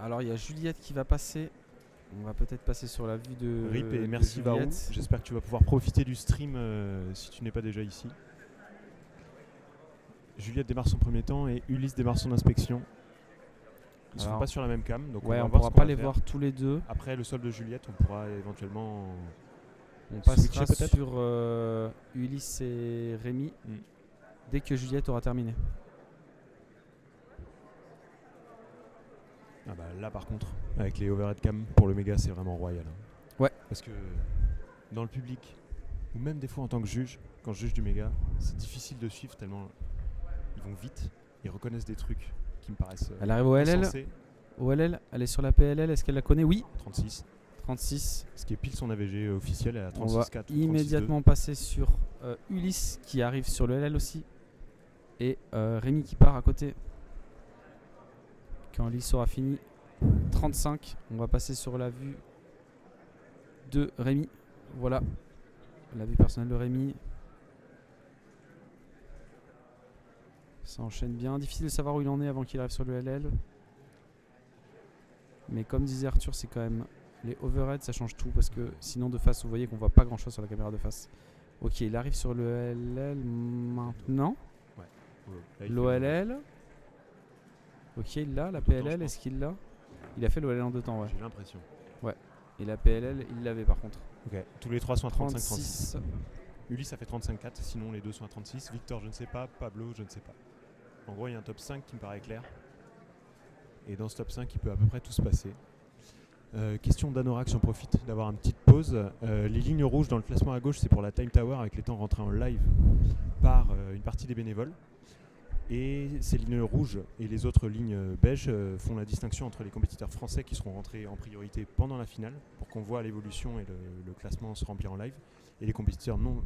Alors il y a Juliette qui va passer. On va peut-être passer sur la vue de RIP et de merci Varou. Juliette. J'espère que tu vas pouvoir profiter du stream si tu n'es pas déjà ici. Juliette démarre son premier temps et Ulysse démarre son inspection. Ils ne sont pas sur la même cam, donc ouais, on va on voir pourra ce qu'on pas va les faire. voir tous les deux. Après le sol de Juliette, on pourra éventuellement On switcher passera peut-être. sur Ulysse et Rémi dès que Juliette aura terminé. Ah bah là par contre, avec les overhead cam pour le méga, c'est vraiment royal. Ouais. Parce que dans le public, ou même des fois en tant que juge, quand je juge du méga, c'est difficile de suivre tellement ils vont vite, ils reconnaissent des trucs qui me paraissent Elle arrive au LL. insensés. Au LL, elle est sur la PLL, est-ce qu'elle la connaît? Oui. 36. 36. Ce qui est pile son AVG officiel, elle a 36,4 On va ou 36,2. immédiatement passer sur Ulysse qui arrive sur le LL aussi. Et Rémi qui part à côté. Quand Ulysse aura fini 35, on va passer sur la vue de Rémi. Voilà, la vue personnelle de Rémi. Ça enchaîne bien. Difficile de savoir où il en est avant qu'il arrive sur le LL. Mais comme disait Arthur, c'est quand même les overheads, ça change tout parce que sinon de face, vous voyez qu'on voit pas grand chose sur la caméra de face. Ok, il arrive sur le LL maintenant. Ouais. L'OLL. Ok, il l'a. La PLL, est-ce qu'il l'a? Il a fait l'OLL en 2 temps, ouais. J'ai l'impression. Et la PLL, il l'avait par contre. Ok, tous les trois sont à 35-36. 36. Ulysse a fait 35-4, sinon les deux sont à 36. Victor, je ne sais pas. Pablo, je ne sais pas. En gros, il y a un top 5 qui me paraît clair. Et dans ce top 5, il peut à peu près tout se passer. Question d'Anorak, j'en profite d'avoir une petite pause. Les lignes rouges dans le classement à gauche, c'est pour la Time Tower avec les temps rentrés en live par une partie des bénévoles. Et ces lignes rouges et les autres lignes beiges font la distinction entre les compétiteurs français qui seront rentrés en priorité pendant la finale pour qu'on voit l'évolution et le classement se remplir en live, et les compétiteurs non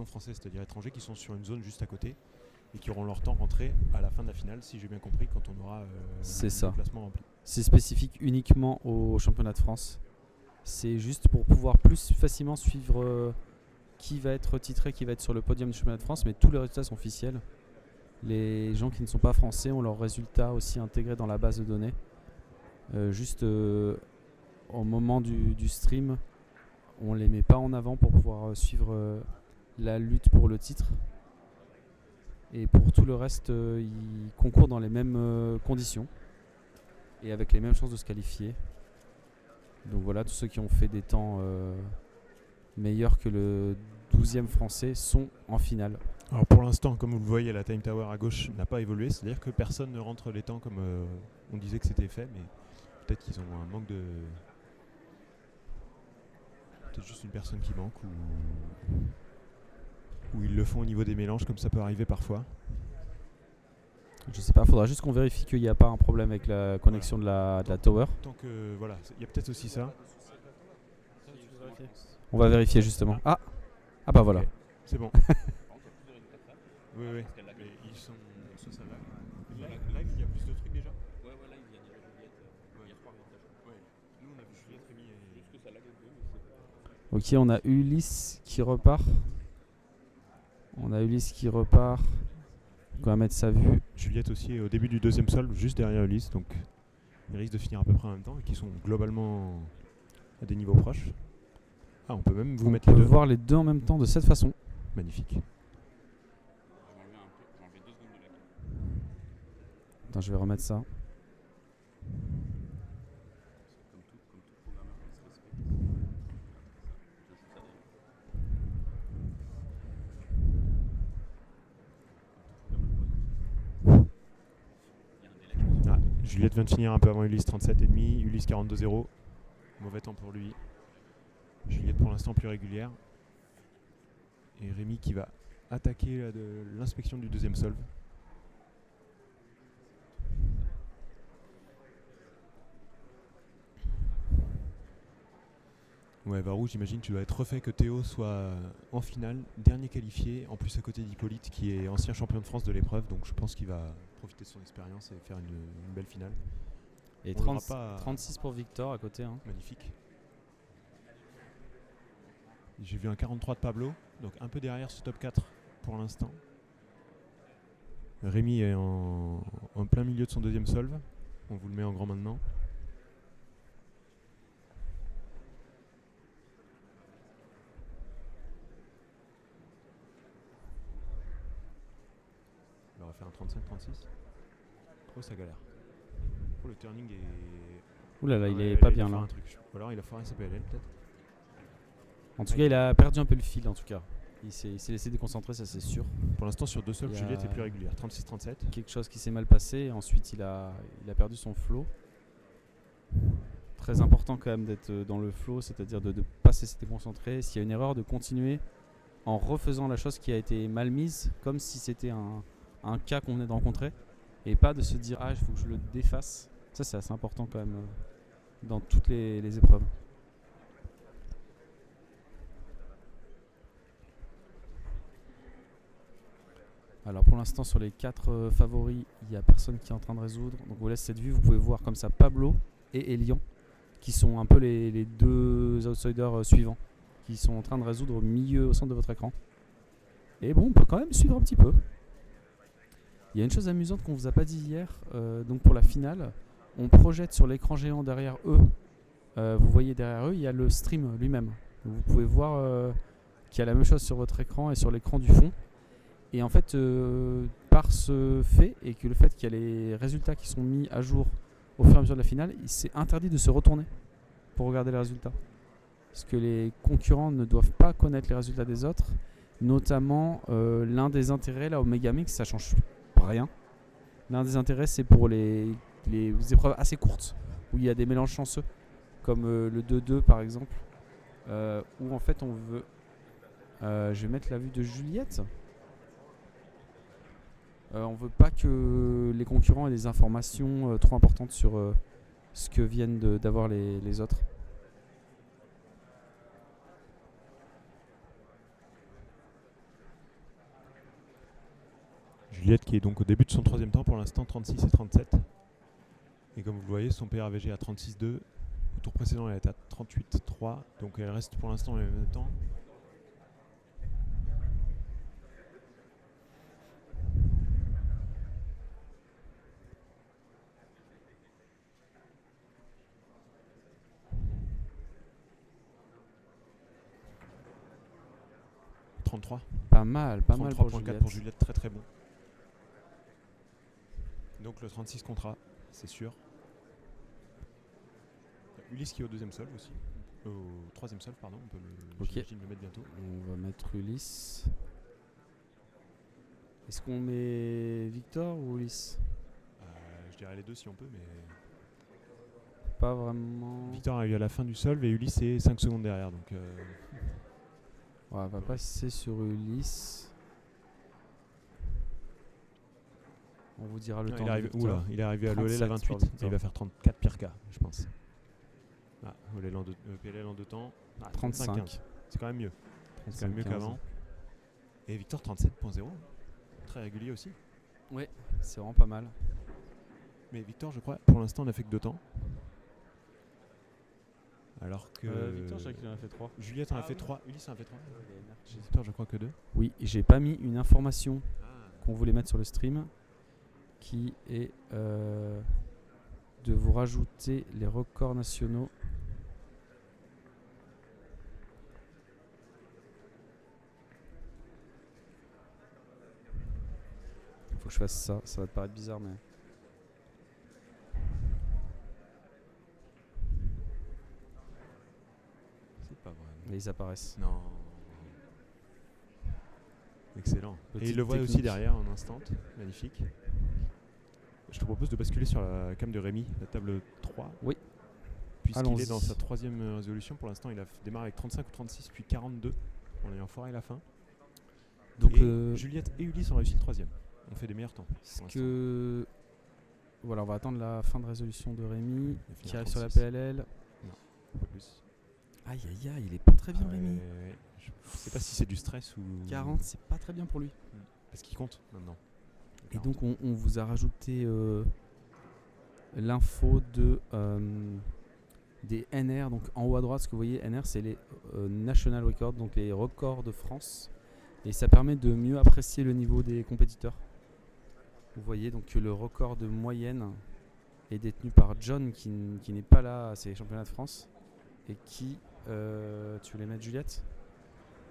français, c'est-à-dire étrangers, qui sont sur une zone juste à côté et qui auront leur temps rentré à la fin de la finale, si j'ai bien compris, quand on aura le classement rempli. C'est spécifique uniquement au championnat de France. C'est juste pour pouvoir plus facilement suivre qui va être titré, qui va être sur le podium du championnat de France, mais tous les résultats sont officiels. Les gens qui ne sont pas français ont leurs résultats aussi intégrés dans la base de données. Juste au moment du stream, on les met pas en avant pour pouvoir suivre la lutte pour le titre. Et pour tout le reste, ils concourent dans les mêmes conditions et avec les mêmes chances de se qualifier. Donc voilà, tous ceux qui ont fait des temps meilleurs que le 12e français sont en finale. Alors pour l'instant, comme vous le voyez, la Time Tower à gauche n'a pas évolué, c'est-à-dire que personne ne rentre les temps comme on disait que c'était fait, mais peut-être qu'ils ont un manque de... Peut-être juste une personne qui manque, ou ils le font au niveau des mélanges, comme ça peut arriver parfois. Je sais pas, faudra juste qu'on vérifie qu'il n'y a pas un problème avec la connexion de la tower. Tant que, voilà, il y a peut-être aussi ça. On va vérifier justement. Ah bah voilà. Okay. C'est bon. Oui. Mais ils sont ça là. Live, il y a plus de trucs déjà. Ouais, live, il y a déjà Juliette. Il y a 3 avantages. Ouais. Nous, on a vu Juliette, Rémi et... Juste que ça lag un peu, mais c'est pas... Ok, on a Ulysse qui repart. On va mettre sa vue. Juliette aussi est au début du deuxième sol, juste derrière Ulysse, donc ils risquent de finir à peu près en même temps et qui sont globalement à des niveaux proches. Ah, on peut même vous mettre les deux. On peut voir les deux en même temps de cette façon. Magnifique. Je vais enlever 2 secondes de lag. Attends, je vais remettre ça. Comme tout programmeur qui se respecte. Juliette vient de finir un peu avant Ulysse, 37,5. Ulysse 42,0. Mauvais temps pour lui. Juliette pour l'instant plus régulière. Et Rémi qui va attaquer de l'inspection du deuxième solve. Ouais, Varou, j'imagine tu dois être refait que Théo soit en finale, dernier qualifié, en plus à côté d'Hippolyte qui est ancien champion de France de l'épreuve, donc je pense qu'il va profiter de son expérience et faire une belle finale. Et 36 pour Victor à côté. Hein. Magnifique. J'ai vu un 43 de Pablo, donc un peu derrière ce top 4 pour l'instant. Rémi est en plein milieu de son deuxième solve, on vous le met en grand maintenant. faire un 35-36. Oh, ça galère. Oh, le turning est. Ouh là là, il Ouais, est pas il a bien fait là. un truc. Ou alors il a foiré sa PLL peut-être. En tout cas, il a perdu un peu le fil en tout cas. Il s'est laissé déconcentrer, ça c'est sûr. Pour l'instant, sur deux sols, Il y a- Juliette est plus régulière. 36-37. Quelque chose qui s'est mal passé. Et ensuite, il a perdu son flow. Très important quand même d'être dans le flow, c'est-à-dire de ne pas se laisser déconcentrer. S'il y a une erreur, de continuer en refaisant la chose qui a été mal mise, comme si c'était un cas qu'on venait de rencontrer. Et pas de se dire, ah, il faut que je le défasse. Ça, c'est assez important quand même dans toutes les épreuves. Alors pour l'instant sur les 4 favoris, il n'y a personne qui est en train de résoudre. Donc je vous laisse cette vue, vous pouvez voir comme ça Pablo et Elian, qui sont un peu les 2 outsiders suivants, qui sont en train de résoudre au milieu, au centre de votre écran. Et bon, on peut quand même suivre un petit peu. Il y a une chose amusante qu'on ne vous a pas dit hier, donc pour la finale, on projette sur l'écran géant derrière eux, vous voyez derrière eux, il y a le stream lui-même. Donc vous pouvez voir qu'il y a la même chose sur votre écran et sur l'écran du fond. Et en fait, par ce fait, et que le fait qu'il y a les résultats qui sont mis à jour au fur et à mesure de la finale, c'est interdit de se retourner pour regarder les résultats. Parce que les concurrents ne doivent pas connaître les résultats des autres. Notamment, l'un des intérêts, là, au Megamix, ça change rien. L'un des intérêts, c'est pour les épreuves assez courtes, où il y a des mélanges chanceux, comme le 2-2 par exemple, où en fait on veut... je vais mettre la vue de Juliette. On veut pas que les concurrents aient des informations trop importantes sur ce que viennent d'avoir les autres. Juliette qui est donc au début de son 3e temps pour l'instant 36 et 37. Et comme vous le voyez, son PRVG à 36,2. Au tour précédent, elle était à 38,3. Donc elle reste pour l'instant au même temps. Pas mal pour 33,4 Juliette. pour Juliette, très très bon. Donc le 36 comptera, c'est sûr. Ulysse qui est au 2e sol aussi. Au 3e sol, pardon. On peut j'imagine le mettre bientôt. On va mettre Ulysse. Est-ce qu'on met Victor ou Ulysse? Je dirais les deux si on peut, mais. Pas vraiment. Victor a eu à la fin du sol et Ulysse est 5 secondes derrière. Donc, Ouais, on va passer sur Ulysse. On vous dira le temps. Il est arrivé à l'OLL à 28 et il va faire 34 pire cas, je pense. Ah, PLL en 2 temps. Ah, 35. C'est quand même mieux. C'est quand même mieux qu'avant. Et Victor 37.0. Très régulier aussi. Ouais, c'est vraiment pas mal. Mais Victor, je crois, pour l'instant, n'a fait que 2 temps. Alors que. Victor, je crois qu'il en a fait 3. Juliette en a fait 3. Ulysse en a fait 3. Victor, je crois que 2. Oui, j'ai pas mis une information qu'on voulait mettre sur le stream, qui est de vous rajouter les records nationaux. Il faut que je fasse ça, ça va te paraître bizarre mais... C'est pas vrai. Et ils apparaissent. Non. Excellent. Petite et il le voit technique. aussi derrière en instant. Magnifique. Je te propose de basculer sur la cam de Rémi, la table 3. Oui. Puisqu'il Allons-y. est dans sa 3e résolution. Pour l'instant, il a démarré avec 35 ou 36, puis 42. On est en foiré à la fin. Donc et Juliette et Ulysse ont réussi le 3e. On fait des meilleurs temps. Voilà, on va attendre la fin de résolution de Rémi Il a fini qui à arrive sur la 36. PLL. Un peu plus. Aïe aïe aïe, il est pas très bien Rémi. Je sais pas si c'est du stress ou. 40, c'est pas très bien pour lui. Parce qu'il compte maintenant. Et donc on vous a rajouté l'info des NR, donc en haut à droite, ce que vous voyez, NR c'est les National Records, donc les records de France, et ça permet de mieux apprécier le niveau des compétiteurs. Vous voyez donc que le record de moyenne est détenu par John qui n'est pas là à ces championnats de France, et qui, tu veux les mettre Juliette?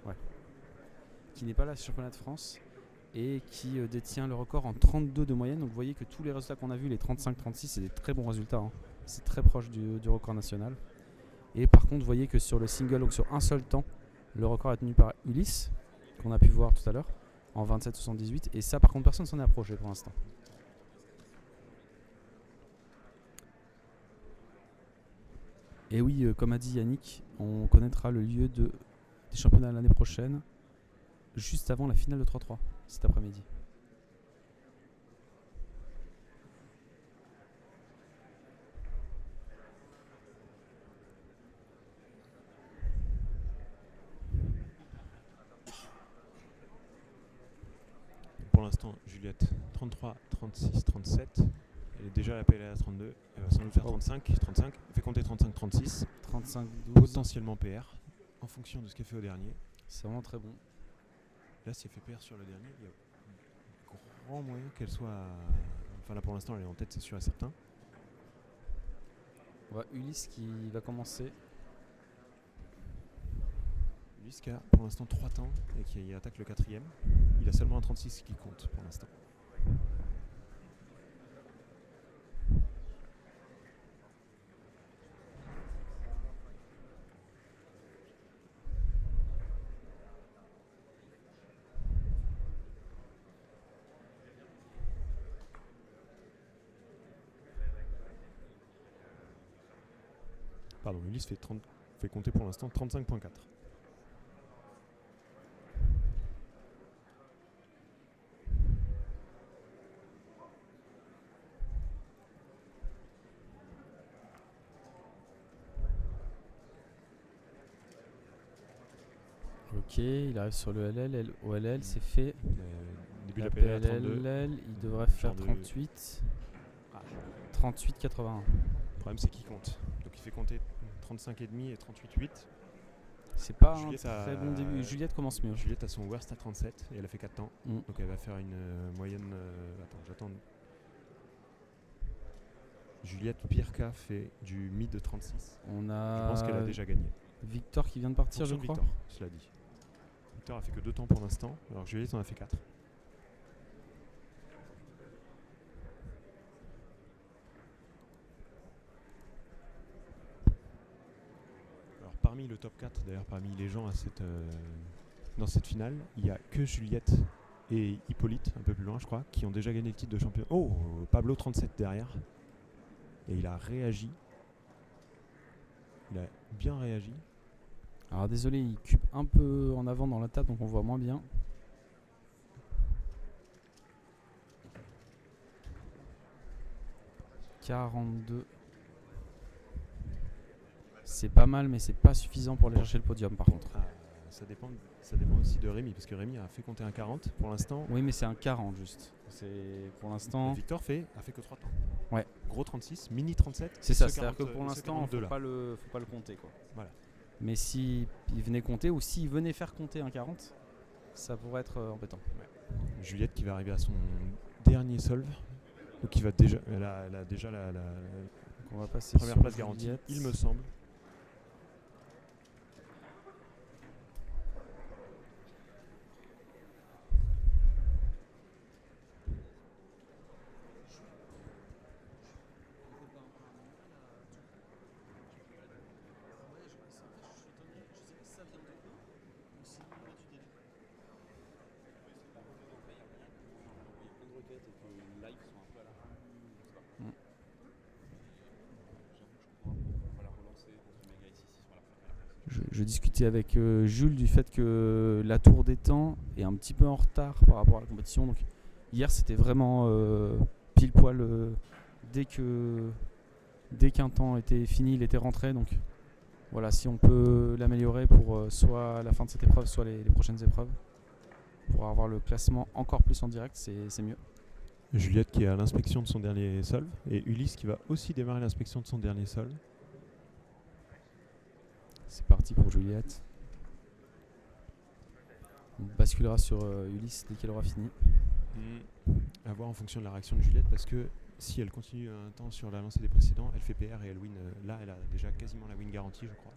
Ouais. Qui n'est pas là à ces championnats de France, et qui détient le record en 32 de moyenne. Donc vous voyez que tous les résultats qu'on a vus, les 35-36, c'est des très bons résultats, hein. C'est très proche du record national. Et par contre, vous voyez que sur le single, donc sur un seul temps, le record est tenu par Ulysse, qu'on a pu voir tout à l'heure, en 27,78. Et ça, par contre, personne ne s'en est approché pour l'instant. Et oui, comme a dit Yannick, on connaîtra le lieu des championnats l'année prochaine, juste avant la finale de 3-3, cet après-midi. Pour l'instant, Juliette 33, 36, 37. Elle est déjà à la PLA à 32. Elle va sans doute faire 35. Elle fait compter 35, 36. 35-12. Potentiellement PR en fonction de ce qu'elle fait au dernier. C'est vraiment très bon. Là, si elle fait PR sur le dernier, il y a grand moyen qu'elle soit. Enfin, là pour l'instant, elle est en tête, c'est sûr et certain. On voit Ulysse qui va commencer. Ulysse qui a pour l'instant 3 temps et qui attaque le 4ème. Il a seulement un 36 qui compte pour l'instant. Pardon, Ulysse fait compter pour l'instant 35.4. Ok, il arrive sur le LL. OLL, c'est fait. Début de La la PLA à 32. PLL, il devrait faire Genre de- 38. Ah. 38,81. Le problème, c'est qu'il compte. Donc il fait compter 35,5 et 38,8. C'est pas Juliette un très a- bon début. Juliette commence mieux. Juliette a son worst à 37 et elle a fait 4 temps. Mm. Donc elle va faire une moyenne. Attends, j'attends. Juliette Pirka fait du mid de 36. On Je a pense qu'elle a déjà gagné. Victor qui vient de partir, je Attention, crois. Victor, cela dit. Victor a fait que 2 temps pour l'instant, alors que Juliette en a fait 4. Alors parmi le top 4, d'ailleurs parmi les gens dans cette finale, il n'y a que Juliette et Hippolyte, un peu plus loin je crois, qui ont déjà gagné le titre de champion. Oh, Pablo 37 derrière. Et il a réagi. Il a bien réagi. Alors désolé, il cube un peu en avant dans la table, donc on voit moins bien. « 42. C'est pas mal, mais c'est pas suffisant pour aller chercher le podium par contre. Ah, ça dépend aussi de Rémi, parce que Rémi a fait compter un 40 pour l'instant. Oui, mais c'est un 40 juste. C'est pour l'instant. Victor a fait que 3 temps. Ouais. Gros 36, mini 37. C'est et ça, ce c'est-à-dire que 40, pour ce l'instant, 42 faut là. pas le compter quoi. Voilà. Mais si il venait compter ou s'il venait faire compter un 40, ça pourrait être embêtant. Juliette qui va arriver à son dernier solve. Donc elle a déjà la Donc on va passer première sur place garantie, Juliette. il me semble. Je discutais avec Jules du fait que la tour des temps est un petit peu en retard par rapport à la compétition. Donc hier c'était vraiment pile poil dès qu'un temps était fini, il était rentré. Donc voilà, si on peut l'améliorer pour soit la fin de cette épreuve, soit les prochaines épreuves, pour avoir le classement encore plus en direct, c'est mieux. Juliette qui est à l'inspection de son dernier solve et Ulysse qui va aussi démarrer l'inspection de son dernier solve. C'est parti pour Juliette. On basculera sur Ulysse dès qu'elle aura fini. À voir en fonction de la réaction de Juliette, parce que si elle continue un temps sur la lancée des précédents, elle fait PR et elle win. Là, elle a déjà quasiment la win garantie, je crois.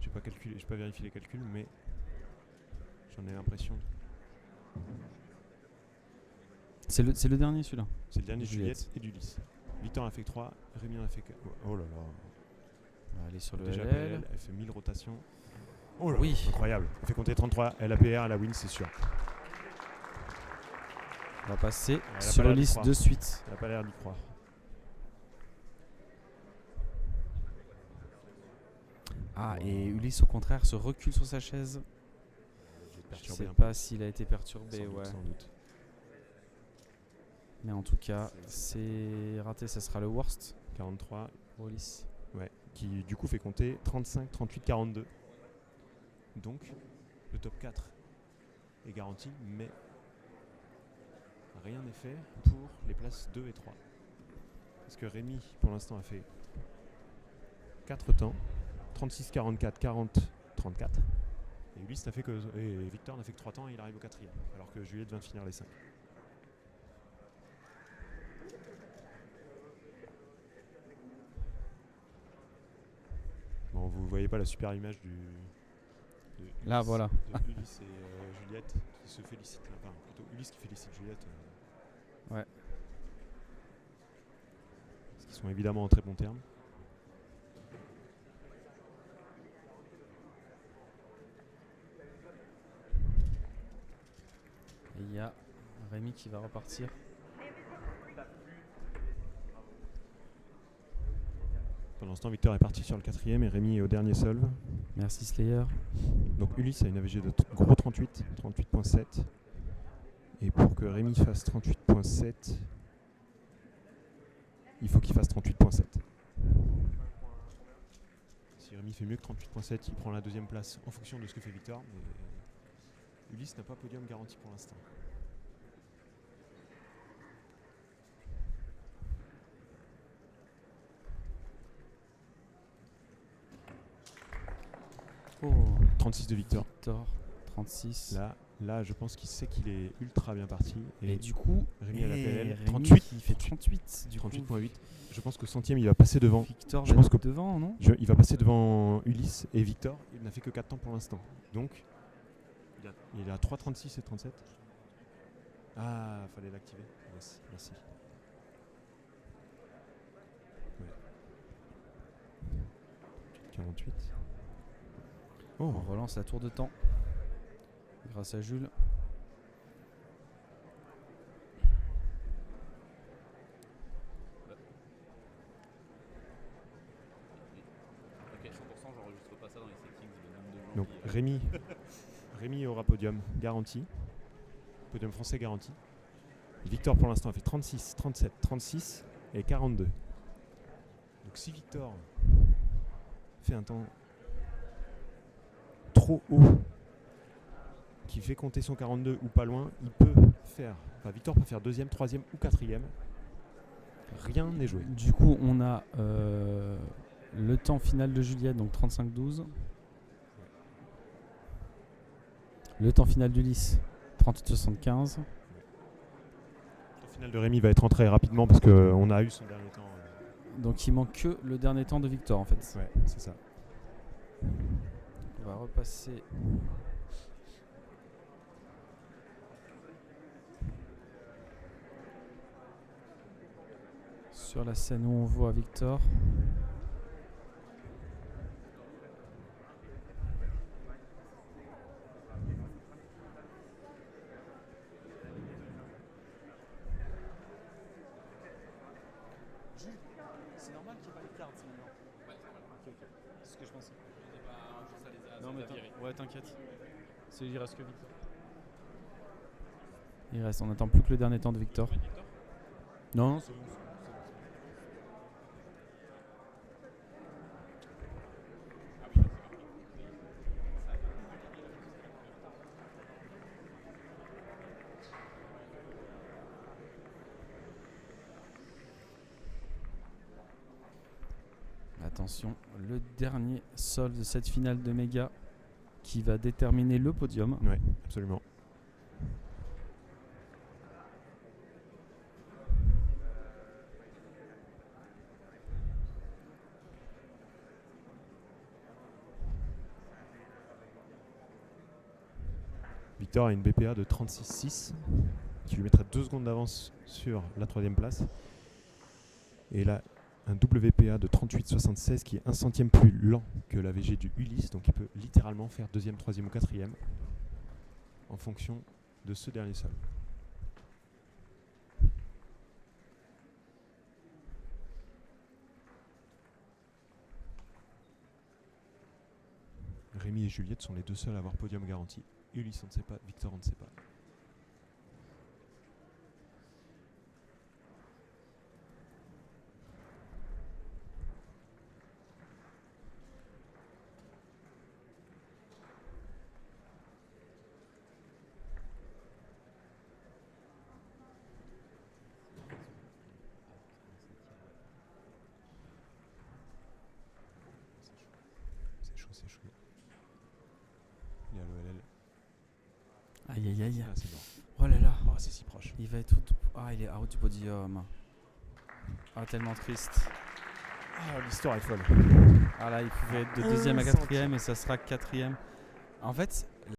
J'ai pas vérifié les calculs, mais j'en ai l'impression. C'est le dernier celui-là. C'est le dernier de Juliette. Juliette et d'Ulysse. Victor en a fait que 3, Rémi en a fait que... Oh là là. On va aller sur le Déjà LL. PL, elle fait 1000 rotations. Oh là, Oui. incroyable. Elle fait compter 33, elle a PR, elle a win, c'est sûr. On va passer a sur pas le l'air d'y liste croire. de suite. Elle a pas l'air d'y croire. Ah, et Ulysse, au contraire, se recule sur sa chaise. Je Perturbé sais un pas s'il a été peu. perturbé, Sans doute, ouais. sans doute. Mais en tout cas, c'est raté. Ça sera le worst 43, pour Ulysse. ouais, qui du coup fait compter 35, 38, 42. Donc, le top 4 est garanti, mais rien n'est fait pour les places 2 et 3. Parce que Rémi, pour l'instant, a fait 4 temps, 36, 44, 40, 34. Et Ulysse n'a fait que, et Victor n'a fait que 3 temps et il arrive au 4e, alors que Juliette vient de finir les 5. Bon, vous voyez pas la super image de Là, voilà. de Ulysse et Juliette qui se félicitent. Enfin, plutôt Ulysse qui félicite Juliette. Ouais. Parce qu'ils sont évidemment en très bons termes. Et il y a Rémi qui va repartir. Pendant ce temps, Victor est parti sur le 4e et Rémi est au dernier solve. Merci Slayer. Donc Ulysse a une AVG de gros 38, 38.7. Et pour que Rémi fasse 38.7, il faut qu'il fasse 38.7. Si Rémi fait mieux que 38.7, il prend la 2e place en fonction de ce que fait Victor. Mais Ulysse n'a pas podium garanti pour l'instant. Oh, 36 de Victor. Victor, 36. Là, je pense qu'il sait qu'il est ultra bien parti. Et du coup, Rémi à la PLL, Rémi 38. qui fait 38. Du coup, 38.8. Je pense qu'au centième, il va passer devant. Victor Je va pense être que- devant, non? Il va passer devant Ulysse et Victor. Il n'a fait que 4 temps pour l'instant. Donc, il a 3,36 et 37. Ah, fallait l'activer. Yes, merci. Ouais. 48. Oh, On relance la tour de temps. Grâce à Jules. Ok, 100%, j'enregistre pas ça dans les settings, le nombre de gens donc qui... Rémi aura podium garanti. Podium français garanti. Victor pour l'instant a fait 36, 37, 36 et 42. Donc si Victor fait un temps trop haut qui fait compter son 42 ou pas loin, il peut faire. Enfin, Victor peut faire 2e, 3e ou 4e. Rien n'est joué. Du coup, on a le temps final de Juliette, donc 35-12. Le temps final d'Ulysse, 38-75. Le final de Rémi va être rentré rapidement parce qu'on a eu son dernier temps. Donc il manque que le dernier temps de Victor en fait. Ouais, c'est ça. On va repasser. Sur la scène où on voit Victor. C'est normal qu'il n'y ait pas les cartes maintenant. Ouais, c'est normal. C'est ce que je pensais. Ça les a, Non ça mais les a virés. ouais, t'inquiète. Il reste que Victor. On n'attend plus que le dernier temps de Victor. Non, c'est bon. Ah oui, là, c'est marqué. Attention, le dernier sol de cette finale de méga qui va déterminer le podium. Ouais, absolument. Victor a une BPA de 36,6. qui lui mettrait 2 secondes d'avance sur la 3e place. Et là, un WPA de 38,76 qui est 1 centième plus lent que la VG du Ulysse. Donc il peut littéralement faire 2e, 3e ou 4e en fonction de ce dernier sol. Rémi et Juliette sont les 2 seuls à avoir podium garanti. Ulysse, on ne sait pas. Victor, on ne sait pas. C'est chaud. Il y a l'OLL. Aïe aïe aïe. Ah, c'est bon. Oh là là. Oh, c'est si proche. Il va être il est out du podium. Ah, tellement triste. Ah, l'histoire est folle. Ah là, il pouvait être de 2e à 4e et ça sera 4e. En fait,